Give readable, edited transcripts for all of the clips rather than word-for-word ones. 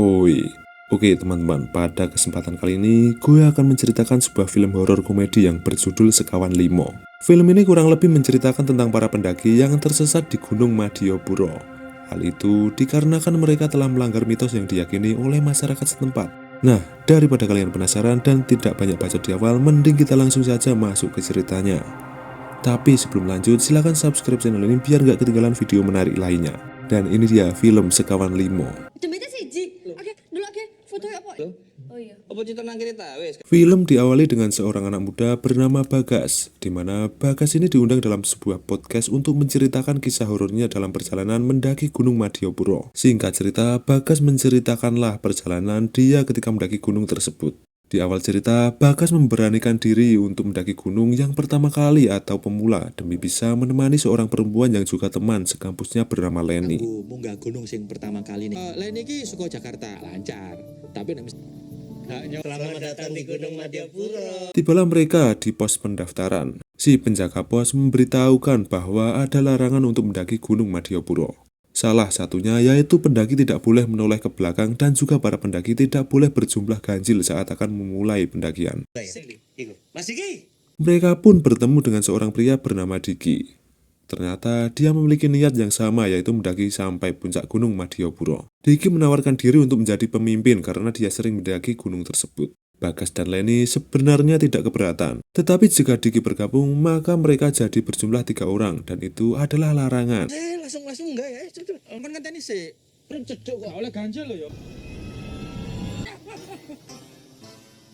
Oi, oke teman-teman, pada kesempatan kali ini gue akan menceritakan sebuah film horor komedi yang berjudul Sekawan Limo. Film ini kurang lebih menceritakan tentang para pendaki yang tersesat di Gunung Madiopuro. Hal itu dikarenakan mereka telah melanggar mitos yang diyakini oleh masyarakat setempat. Nah, daripada kalian penasaran dan tidak banyak bacot di awal, mending kita langsung saja masuk ke ceritanya. Tapi sebelum lanjut, silahkan subscribe channel ini biar gak ketinggalan video menarik lainnya. Dan ini dia film Sekawan Limo. Dempetnya siji. Oke, dulu oke. Fotonya apa? Oh iya. Apa cerita nang kene ta wis? Film diawali dengan seorang anak muda bernama Bagas, di mana Bagas ini diundang dalam sebuah podcast untuk menceritakan kisah horornya dalam perjalanan mendaki Gunung Madiopuro. Singkat cerita, Bagas menceritakanlah perjalanan dia ketika mendaki gunung tersebut. Di awal cerita, Bagas memberanikan diri untuk mendaki gunung yang pertama kali atau pemula demi bisa menemani seorang perempuan yang juga teman sekampusnya bernama Leni. Aku munggah gunung sing pertama kali nih. Leni iki saka Jakarta, lancar. Tapi nek selamat datang di Gunung Madiopuro. Tibalah mereka di pos pendaftaran. Si penjaga pos memberitahukan bahwa ada larangan untuk mendaki Gunung Madiopuro. Salah satunya yaitu pendaki tidak boleh menoleh ke belakang dan juga para pendaki tidak boleh berjumlah ganjil saat akan memulai pendakian. Mas Diki. Mereka pun bertemu dengan seorang pria bernama Diki. Ternyata dia memiliki niat yang sama yaitu mendaki sampai puncak Gunung Madiopuro. Diki menawarkan diri untuk menjadi pemimpin karena dia sering mendaki gunung tersebut. Bagas dan Leni sebenarnya tidak keberatan. Tetapi jika Diki bergabung, maka mereka jadi berjumlah 3 orang dan itu adalah larangan. Langsung enggak ya. Ampun ngenteni sik. Cedok kok oleh ganjil lho ya.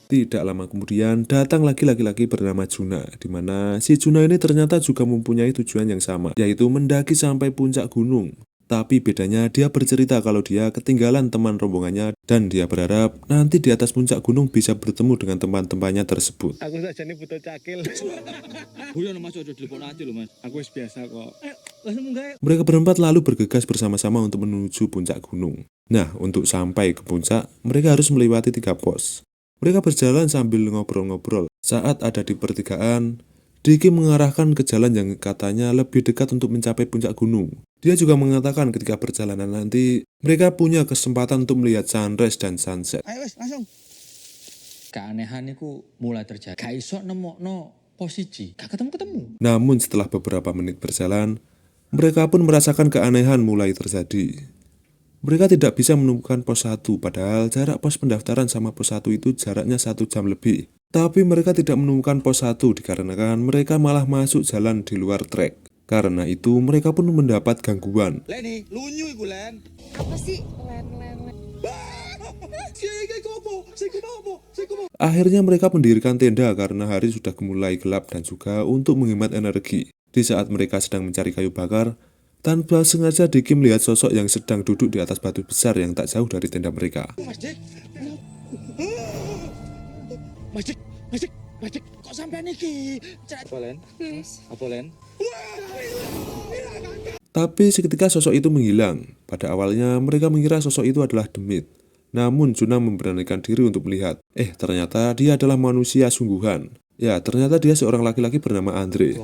Tidak lama kemudian datang lagi laki-laki bernama Juna, di mana si Juna ini ternyata juga mempunyai tujuan yang sama, yaitu mendaki sampai puncak gunung. Tapi bedanya dia bercerita kalau dia ketinggalan teman rombongannya dan dia berharap nanti di atas puncak gunung bisa bertemu dengan teman-temannya tersebut. Aku saja nih butuh cakil. Guyon Mas ojo telepon aja lho Mas. Aku wis biasa kok. Langsung munggah. Mereka berempat lalu bergegas bersama-sama untuk menuju puncak gunung. Nah, untuk sampai ke puncak, mereka harus melewati 3 pos. Mereka berjalan sambil ngobrol-ngobrol. Saat ada di pertigaan, Diki mengarahkan ke jalan yang katanya lebih dekat untuk mencapai puncak gunung. Dia juga mengatakan ketika perjalanan nanti, mereka punya kesempatan untuk melihat sunrise dan sunset. Ayo wis langsung. Keanehan iku mulai terjadi. Gak iso nemokno posisi. Gak ketemu-ketemu. Namun setelah beberapa menit berjalan, mereka pun merasakan keanehan mulai terjadi. Mereka tidak bisa menemukan pos 1, padahal jarak pos pendaftaran sama pos 1 itu jaraknya 1 jam lebih. Tapi mereka tidak menemukan pos 1 dikarenakan mereka malah masuk jalan di luar trek. Karena itu mereka pun mendapat gangguan. Leni, lunyu iku Len. Apa sih? Len. Akhirnya mereka mendirikan tenda karena hari sudah mulai gelap dan juga untuk menghemat energi. Di saat mereka sedang mencari kayu bakar, tanpa sengaja Diki melihat sosok yang sedang duduk di atas batu besar yang tak jauh dari tenda mereka. Mas Dik. Mas Dik, kok sampean iki? Apa Len? Apa Len? Tapi seketika sosok itu menghilang. Pada awalnya mereka mengira sosok itu adalah demit. Namun Juna memberanikan diri untuk melihat. Ternyata dia adalah manusia sungguhan. Ya, ternyata dia seorang laki-laki bernama Andre.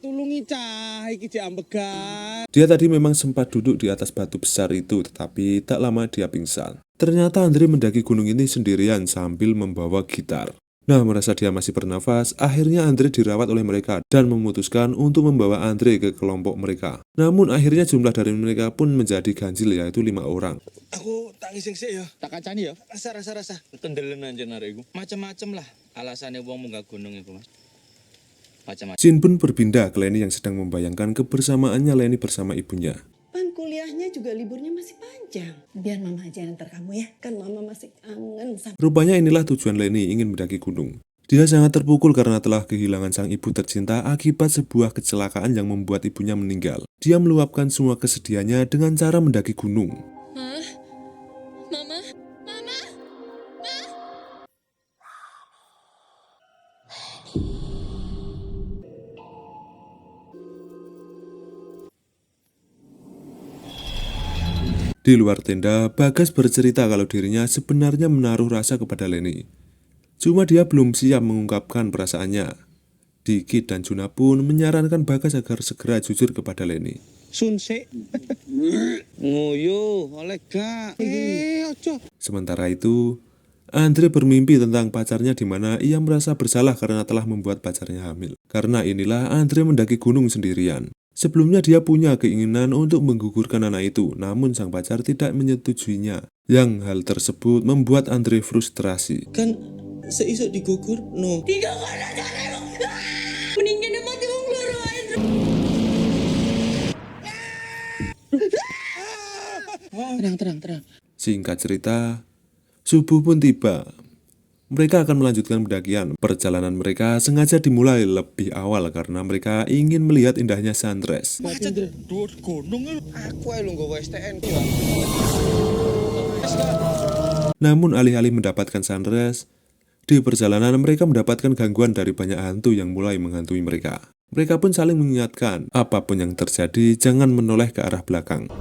Tulungi cah iki diambegan. Dia tadi memang sempat duduk di atas batu besar itu, tetapi tak lama dia pingsan. Ternyata Andre mendaki gunung ini sendirian sambil membawa gitar. Nah, merasa dia masih bernafas, akhirnya Andre dirawat oleh mereka dan memutuskan untuk membawa Andre ke kelompok mereka. Namun akhirnya jumlah dari mereka pun menjadi ganjil, yaitu 5 orang. Aku tak ngising sik ya. Tak kancani ya. Rasa. Kendelen anjen arek iku. Macem-macem lah alasane wong munggah gunung iku, Mas. Macem-macem. Jin pun berpindah ke Leni yang sedang membayangkan kebersamaannya Leni bersama ibunya. Pan kuliahnya juga liburnya masih panjang. Biar mama aja yang antar kamu ya. Kan mama masih kangen sama... Rupanya inilah tujuan Leni ingin mendaki gunung. Dia sangat terpukul karena telah kehilangan sang ibu tercinta akibat sebuah kecelakaan yang membuat ibunya meninggal. Dia meluapkan semua kesedihannya dengan cara mendaki gunung. Mama. Di luar tenda, Bagas bercerita kalau dirinya sebenarnya menaruh rasa kepada Leni. Cuma dia belum siap mengungkapkan perasaannya. Diki dan Juna pun menyarankan Bagas agar segera jujur kepada Leni. Sunse. Ngoyo, oleh gak. Ojo. Sementara itu, Andre bermimpi tentang pacarnya di mana ia merasa bersalah karena telah membuat pacarnya hamil. Karena inilah Andre mendaki gunung sendirian. Sebelumnya dia punya keinginan untuk menggugurkan anak itu, namun sang pacar tidak menyetujuinya. Yang hal tersebut membuat Andre frustrasi. Kan seisuk digugur, no. Tidak ada cara. Mendingan mati wong loro ae. Terang. Singkat cerita, subuh pun tiba. Mereka akan melanjutkan pendakian. Perjalanan mereka sengaja dimulai lebih awal karena mereka ingin melihat indahnya sunrise. Dua gunung. Aku ae lu nggawa STN. Namun alih-alih mendapatkan sunrise, di perjalanan mereka mendapatkan gangguan dari banyak hantu yang mulai menghantui mereka. Mereka pun saling mengingatkan, apapun yang terjadi jangan menoleh ke arah belakang.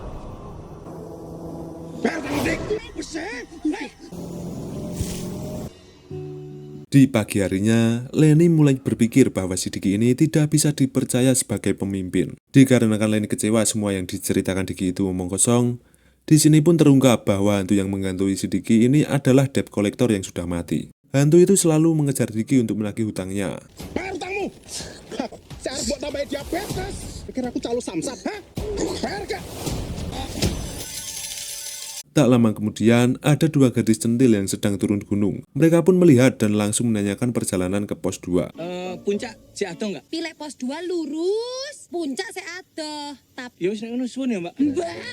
Di pagi harinya, Leni mulai berpikir bahwa si Diki ini tidak bisa dipercaya sebagai pemimpin. Dikarenakan Leni kecewa semua yang diceritakan Diki itu omong kosong, di sini pun terungkap bahwa hantu yang menggantui si Diki ini adalah debt collector yang sudah mati. Hantu itu selalu mengejar Diki untuk menagih hutangnya. Bayar utangmu. Saya harus buat tambah diabetes. Pikir aku calo samsat, ha? Bayar gak? Tak lama kemudian, ada dua gadis centil yang sedang turun gunung. Mereka pun melihat dan langsung menanyakan perjalanan ke pos 2. Puncak si Ado enggak? Pilih pos 2 lurus, puncak saya ada. Tapi Ya wis nek ngono suwun ya, Mbak.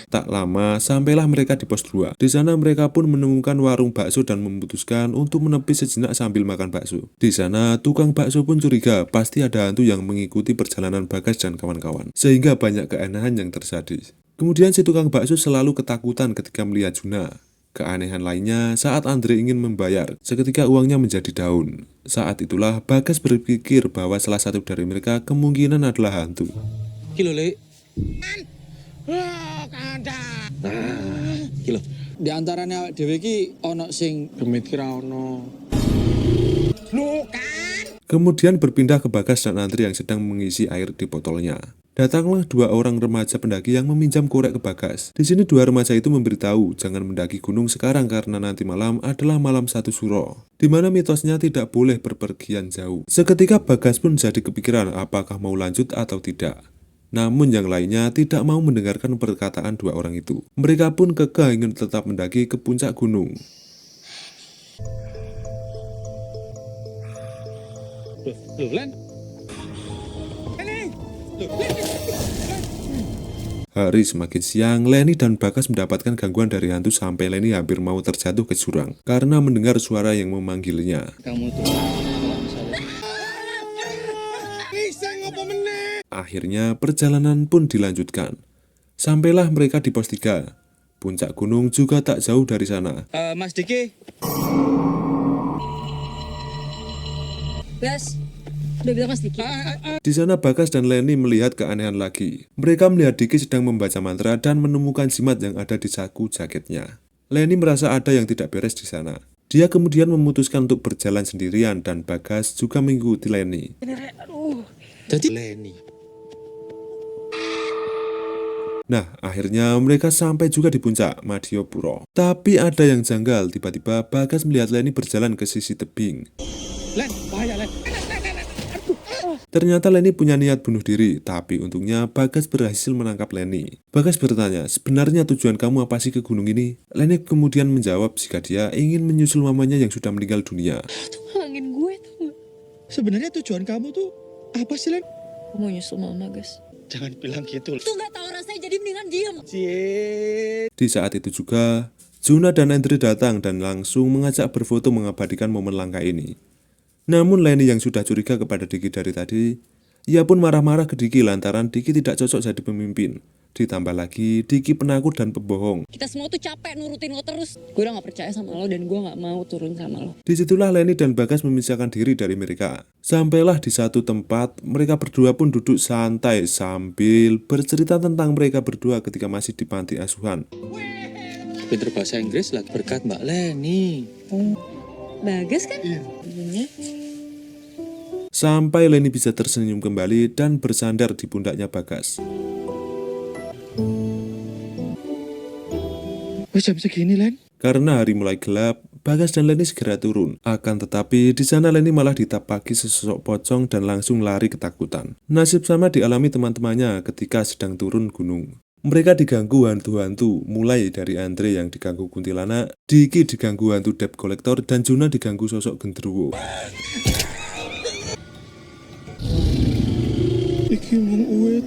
Tak lama, sampailah mereka di pos 2. Di sana mereka pun menemukan warung bakso dan memutuskan untuk menepi sejenak sambil makan bakso. Di sana, tukang bakso pun curiga pasti ada hantu yang mengikuti perjalanan Bagas dan kawan-kawan. Sehingga banyak keanehan yang terjadi. Kemudian si tukang bakso selalu ketakutan ketika melihat Juna. Keanehan lainnya saat Andre ingin membayar, seketika uangnya menjadi daun. Saat itulah Bagas berpikir bahwa salah satu dari mereka kemungkinan adalah hantu. Kilo Le. Kanda. Kilo. Di antaranya awake dhewe iki ana sing Demit kira ono. Lu kan. Kemudian berpindah ke Bagas dan Andre yang sedang mengisi air di botolnya. Datanglah dua orang remaja pendaki yang meminjam korek ke Bagas. Di sini dua remaja itu memberitahu jangan mendaki gunung sekarang karena nanti malam adalah malam satu suro, di mana mitosnya tidak boleh berpergian jauh. Seketika Bagas pun jadi kepikiran apakah mau lanjut atau tidak. Namun yang lainnya tidak mau mendengarkan perkataan dua orang itu. Mereka pun kekeh ingin tetap mendaki ke puncak gunung. Loh, Len. Hari semakin siang, Leni dan Bagas mendapatkan gangguan dari hantu sampai Leni hampir mau terjatuh ke jurang karena mendengar suara yang memanggilnya. Kamu tuh Bisa ngopo meneh? Akhirnya perjalanan pun dilanjutkan. Sampailah mereka di pos 3. Puncak gunung juga tak jauh dari sana. Mas Diki. Gas. Udah bilang Mas Diki. Di sana Bagas dan Leni melihat keanehan lagi. Mereka melihat Diki sedang membaca mantra dan menemukan jimat yang ada di saku jaketnya. Leni merasa ada yang tidak beres di sana. Dia kemudian memutuskan untuk berjalan sendirian dan Bagas juga mengikuti Leni. Jadi Leni. Nah, akhirnya mereka sampai juga di puncak Madiopuro. Tapi ada yang janggal, tiba-tiba Bagas melihat Leni berjalan ke sisi tebing. Len, bahaya Len. Ternyata Leni punya niat bunuh diri, tapi untungnya Bagas berhasil menangkap Leni. Bagas bertanya, sebenarnya tujuan kamu apa sih ke gunung ini? Leni kemudian menjawab jika dia ingin menyusul mamanya yang sudah meninggal dunia. Tuh ngalangin gue tau gak? Sebenarnya tujuan kamu tuh apa sih, Len? Gue mau nyusul mama, Gas. Jangan bilang gitu. Tuh gak tahu rasanya jadi mendingan diem. Cie. Di saat itu juga, Juna dan Andre datang dan langsung mengajak berfoto mengabadikan momen langka ini. Namun Leni yang sudah curiga kepada Diki dari tadi, ia pun marah-marah ke Diki lantaran Diki tidak cocok jadi pemimpin. Ditambah lagi, Diki penakut dan pembohong. Kita semua tuh capek nurutin lo terus. Gue udah gak percaya sama lo dan gue gak mau turun sama lo. Disitulah Leni dan Bagas memisahkan diri dari mereka. Sampailah di satu tempat, mereka berdua pun duduk santai sambil bercerita tentang mereka berdua ketika masih di panti asuhan. Pinter bahasa Inggris lah berkat Mbak Leni. Bagas kan? Iya. Sampai Leni bisa tersenyum kembali dan bersandar di pundaknya Bagas. Wes jam segini, Len. Karena hari mulai gelap, Bagas dan Leni segera turun. Akan tetapi, di sana Leni malah ditapaki sesosok pocong dan langsung lari ketakutan. Nasib sama dialami teman-temannya ketika sedang turun gunung. Mereka diganggu hantu-hantu, mulai dari Andre yang diganggu kuntilanak, Diki diganggu hantu debt collector, dan Juna diganggu sosok genderuwo. Iki wong uwit.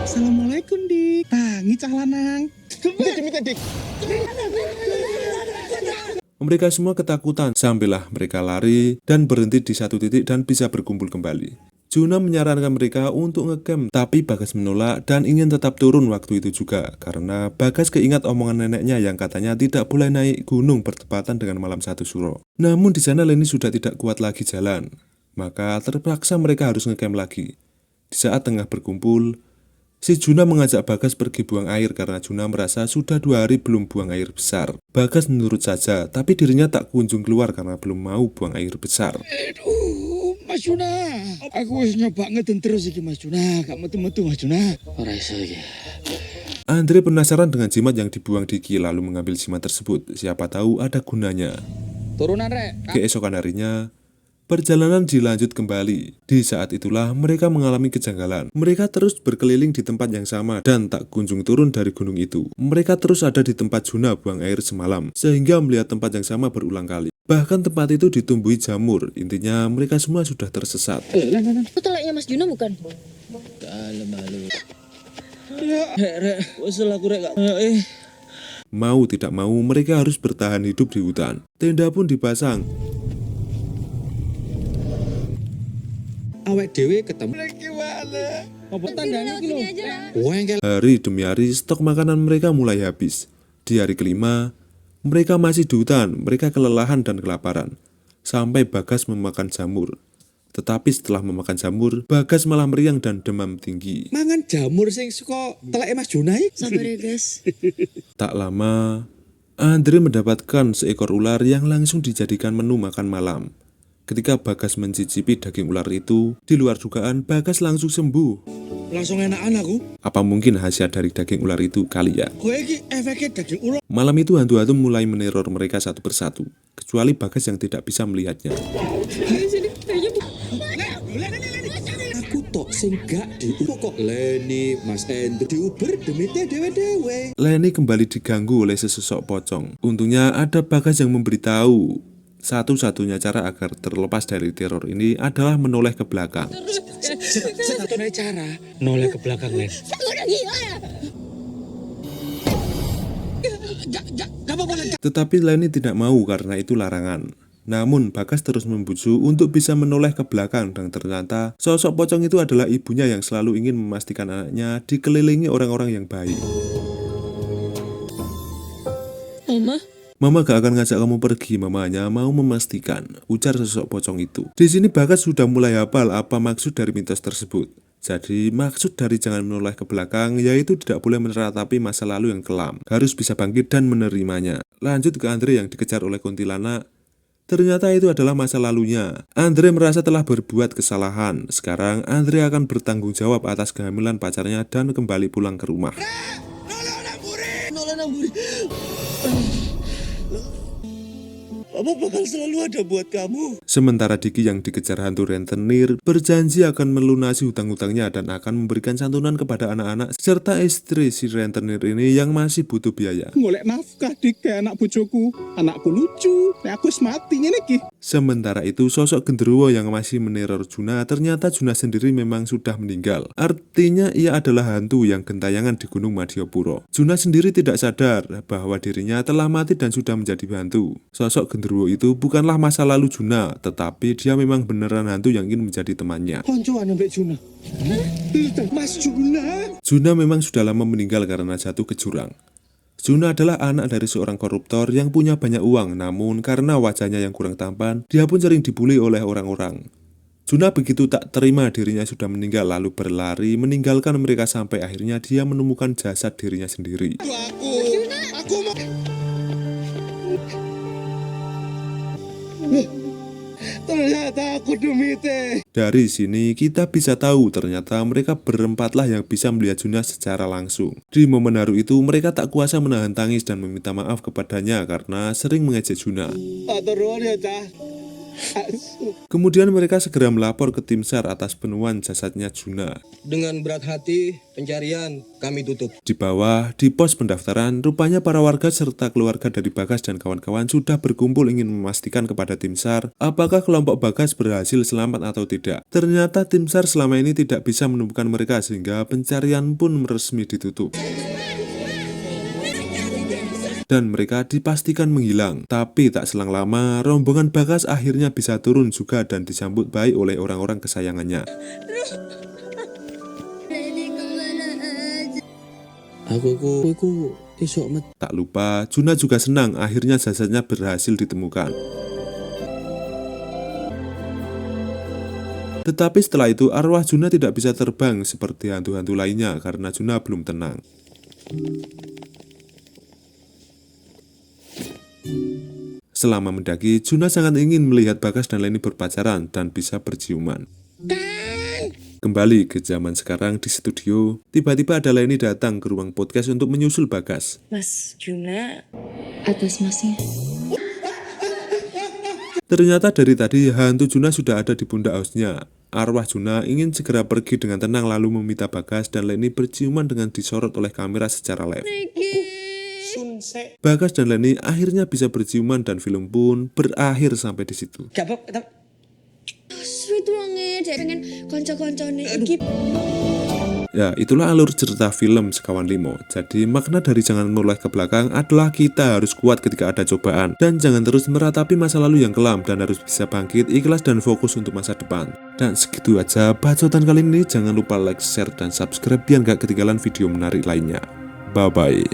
Assalamualaikum, Dik. Tangi cah lanang. Minta Dik. Mereka semua ketakutan, sampailah mereka lari dan berhenti di satu titik dan bisa berkumpul kembali. Juna menyarankan mereka untuk ngecamp, tapi Bagas menolak dan ingin tetap turun waktu itu juga, karena Bagas keingat omongan neneknya yang katanya tidak boleh naik gunung bertepatan dengan malam 1 Suro. Namun di sana Leni sudah tidak kuat lagi jalan, maka terpaksa mereka harus ngecamp lagi. Di saat tengah berkumpul, si Juna mengajak Bagas pergi buang air karena Juna merasa sudah 2 hari belum buang air besar. Bagas menurut saja, tapi dirinya tak kunjung keluar karena belum mau buang air besar. Aduh, Mas Juna. Aku wis nyoba ngeden terus iki Mas Juna, gak metu-metu Mas Juna. Ora iso iki. Andre penasaran dengan jimat yang dibuang Diki lalu mengambil jimat tersebut. Siapa tahu ada gunanya. Turunan, Rek. Keesokan harinya, perjalanan dilanjut kembali. Di saat itulah mereka mengalami kejanggalan. Mereka terus berkeliling di tempat yang sama dan tak kunjung turun dari gunung itu. Mereka terus ada di tempat Juna buang air semalam, sehingga melihat tempat yang sama berulang kali. Bahkan tempat itu ditumbuhi jamur. Intinya mereka semua sudah tersesat. Itu teleknya Mas Juna bukan? Rek, wis aku rek gak. Mau tidak mau mereka harus bertahan hidup di hutan. Tenda pun dipasang. Awak dhewe ketemu. Apa tandane iki lho? Wengkel. Hari demi hari stok makanan mereka mulai habis. Di hari kelima, mereka masih di hutan. Mereka kelelahan dan kelaparan. Sampai Bagas memakan jamur. Tetapi setelah memakan jamur, Bagas malah meriang dan demam tinggi. Mangan jamur sing suka teleke Mas Juna iki. Sabar ya guys. Tak lama, Andre mendapatkan seekor ular yang langsung dijadikan menu makan malam. Ketika Bagas mencicipi daging ular itu, di luar dugaan Bagas langsung sembuh. Langsung enakan aku. Apa mungkin khasiat dari daging ular itu kali ya? Kowe iki efeknya daging ular. Malam itu hantu-hantu mulai meneror mereka satu persatu, kecuali Bagas yang tidak bisa melihatnya. Aku tok sing gak diuber kok Leni, Mas Endro diuber demi dewe-dewe. Leni kembali diganggu oleh sesosok pocong. Untungnya ada Bagas yang memberitahu. Satu-satunya cara agar terlepas dari teror ini adalah menoleh ke belakang. Satu-satunya cara noleh ke belakang, Len. Udah gila ya? Gak apa-apa, Len. Tetapi Leni tidak mau karena itu larangan. Namun Bagas terus membujuk untuk bisa menoleh ke belakang dan ternyata sosok pocong itu adalah ibunya yang selalu ingin memastikan anaknya dikelilingi orang-orang yang baik. Mama gak akan ngajak kamu pergi, mama hanya mau memastikan, ujar sosok pocong itu. Di sini Bagas sudah mulai hafal apa maksud dari mitos tersebut. Jadi maksud dari jangan menoleh ke belakang yaitu tidak boleh meneratapi masa lalu yang kelam. Harus bisa bangkit dan menerimanya. Lanjut ke Andre yang dikejar oleh kuntilanak. Ternyata itu adalah masa lalunya. Andre merasa telah berbuat kesalahan. Sekarang Andre akan bertanggung jawab atas kehamilan pacarnya dan kembali pulang ke rumah. Nolong namburi. Apa bakal selalu ada buat kamu. Sementara Diki yang dikejar hantu rentenir berjanji akan melunasi hutang-hutangnya dan akan memberikan santunan kepada anak-anak serta istri si rentenir ini yang masih butuh biaya. Golek nafkah Dik kayak anak bojoku. Anakku lucu. Nek aku wis mati ngene iki. Sementara itu sosok genderuwo yang masih meneror Juna ternyata Juna sendiri memang sudah meninggal. Artinya ia adalah hantu yang gentayangan di Gunung Madiopuro. Juna sendiri tidak sadar bahwa dirinya telah mati dan sudah menjadi hantu. Sosok genderuwo itu bukanlah masa lalu Juna, tetapi dia memang beneran hantu yang ingin menjadi temannya. Koncoan ambek Juna. Mas Juna. Juna memang sudah lama meninggal karena jatuh ke jurang. Juna adalah anak dari seorang koruptor yang punya banyak uang, namun karena wajahnya yang kurang tampan, dia pun sering dibully oleh orang-orang. Juna begitu tak terima dirinya sudah meninggal lalu berlari meninggalkan mereka sampai akhirnya dia menemukan jasad dirinya sendiri. Aku mau Ternyata aku demite. Dari sini kita bisa tahu ternyata mereka berempatlah yang bisa melihat Juna secara langsung. Di momen haru itu mereka tak kuasa menahan tangis dan meminta maaf kepadanya karena sering mengejek Juna. Atur nuwun ya, Cah. Kemudian mereka segera melapor ke tim SAR atas penemuan jasadnya Juna. Dengan berat hati, pencarian kami tutup. Di bawah, di pos pendaftaran, rupanya para warga serta keluarga dari Bagas dan kawan-kawan sudah berkumpul ingin memastikan kepada tim SAR apakah kelompok Bagas berhasil selamat atau tidak. Ternyata tim SAR selama ini tidak bisa menemukan mereka sehingga pencarian pun resmi ditutup. Dan mereka dipastikan menghilang. Tapi tak selang lama, rombongan Bagas akhirnya bisa turun juga dan disambut baik oleh orang-orang kesayangannya. Aku esok met. Tak lupa, Juna juga senang akhirnya jasadnya berhasil ditemukan. Tetapi setelah itu arwah Juna tidak bisa terbang seperti hantu-hantu lainnya karena Juna belum tenang. Selama mendaki, Juna sangat ingin melihat Bagas dan Leni berpacaran dan bisa berciuman. Kembali ke zaman sekarang di studio, tiba-tiba ada Leni datang ke ruang podcast untuk menyusul Bagas. Mas Juna, atas masnya. Ternyata dari tadi hantu Juna sudah ada di pundak hausnya. Arwah Juna ingin segera pergi dengan tenang lalu meminta Bagas dan Leni berciuman dengan disorot oleh kamera secara live. Bagas dan Leni akhirnya bisa berciuman dan film pun berakhir sampai di situ. Sweet banget, dia pengen konco-koncone iki. Ya, itulah alur cerita film Sekawan Limo. Jadi makna dari jangan mulai ke belakang adalah kita harus kuat ketika ada cobaan dan jangan terus meratapi masa lalu yang kelam dan harus bisa bangkit, ikhlas dan fokus untuk masa depan. Dan segitu aja bacotan kali ini. Jangan lupa like, share dan subscribe biar gak ketinggalan video menarik lainnya. Bye bye.